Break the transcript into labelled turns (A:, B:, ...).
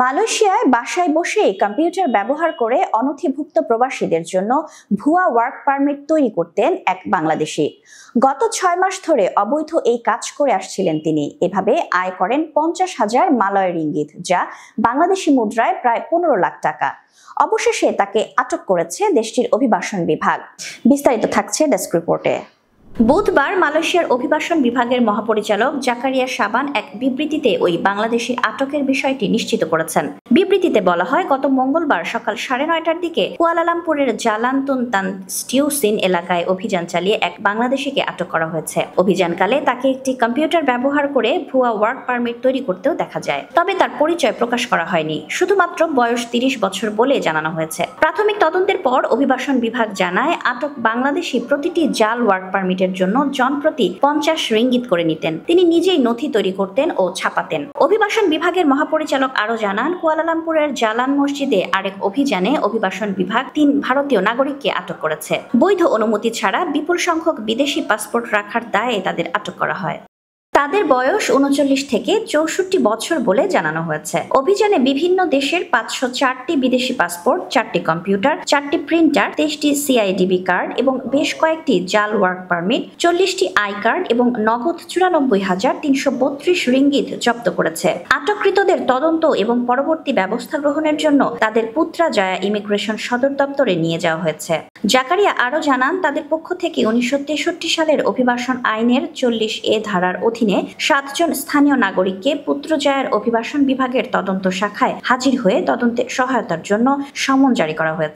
A: মালয়েশিয়ায় বাসায় বসে কম্পিউটার ব্যবহার করে অনথিভুক্ত প্রবাসীদের জন্য ভুয়া ওয়ার্ক পারমিট তৈরি করতেন এক বাংলাদেশি। গত 6 মাস ধরে অবৈধ এই কাজ করে আসছিলেন তিনি। এভাবে আয় করেন 50,000 মালয় রিঙ্গিত, যা বাংলাদেশি মুদ্রায় প্রায় 15 লাখ টাকা। অবশেষে তাকে আটক করেছে দেশটির অভিবাসন বিভাগ। বিস্তারিত থাকছে ডেস্ক রিপোর্টে। বুধবার মালয়েশিয়ার অভিবাসন বিভাগের মহাপরিচালক জাকারিয়া শাবান এক বিবৃতিতে ওই বাংলাদেশির আটকের বিষয়টি নিশ্চিত করেছেন। বিবৃতিতে বলা হয়, গত মঙ্গলবার সকাল 9:30টার দিকে কুয়ালালামপুরের জালান তুনতান স্টিউসিন এলাকায় অভিযান চালিয়ে এক বাংলাদেশিকে আটক করা হয়েছে। অভিযানকালে তাকে একটি কম্পিউটার ব্যবহার করে ভুয়া ওয়ার্ক পারমিট তৈরি করতেও দেখা যায়। তবে তার পরিচয় প্রকাশ করা হয়নি, শুধুমাত্র বয়স 30 বছর বলে জানানো হয়েছে। প্রাথমিক তদন্তের পর অভিবাসন বিভাগ জানায়, আটক বাংলাদেশি প্রতিটি জাল ওয়ার্ক পারমিটের জন্য জনপ্রতি 50 রিঙ্গিত করে নিতেন। তিনি নিজেই নথি তৈরি করতেন ও ছাপাতেন। অভিবাসন বিভাগের মহাপরিচালক আরো জানান, কুয়ালালামপুরের জালান মসজিদে আরেক অভিযানে অভিবাসন বিভাগ 3 ভারতীয় নাগরিককে আটক করেছে। বৈধ অনুমতি ছাড়া বিপুল সংখ্যক বিদেশি পাসপোর্ট রাখার দায়ে তাদের আটক করা হয়। তাদের বয়স 39 থেকে 64 বছর বলে জানানো হয়েছে। অভিযানে বিভিন্ন দেশের 504টি বিদেশি পাসপোর্ট, 4টি কম্পিউটার, 4টি প্রিন্টার, 23টি সিআইডিবি কার্ড এবং বেশ কয়েকটি জাল ওয়ার্ক পারমিট, 40টি আই কার্ড এবং নগদ 94,332 রিঙ্গিত জব্দ করেছে। আটককৃতদের তদন্ত এবং পরবর্তী ব্যবস্থা গ্রহণের জন্য তাদের পুত্রাজয়া ইমিগ্রেশন সদর দপ্তরে নিয়ে যাওয়া হয়েছে। জাকারিয়া আরো জানান, তাদের পক্ষ থেকে 1963 সালের অভিবাসন আইনের 40A ধারার অধীনে 7 জন স্থানীয় নাগরিককে পুত্রজয়ার অভিবাসন বিভাগের তদন্ত শাখায় হাজির হয়ে তদন্তে সহায়তার জন্য সমন জারি করা হয়েছে।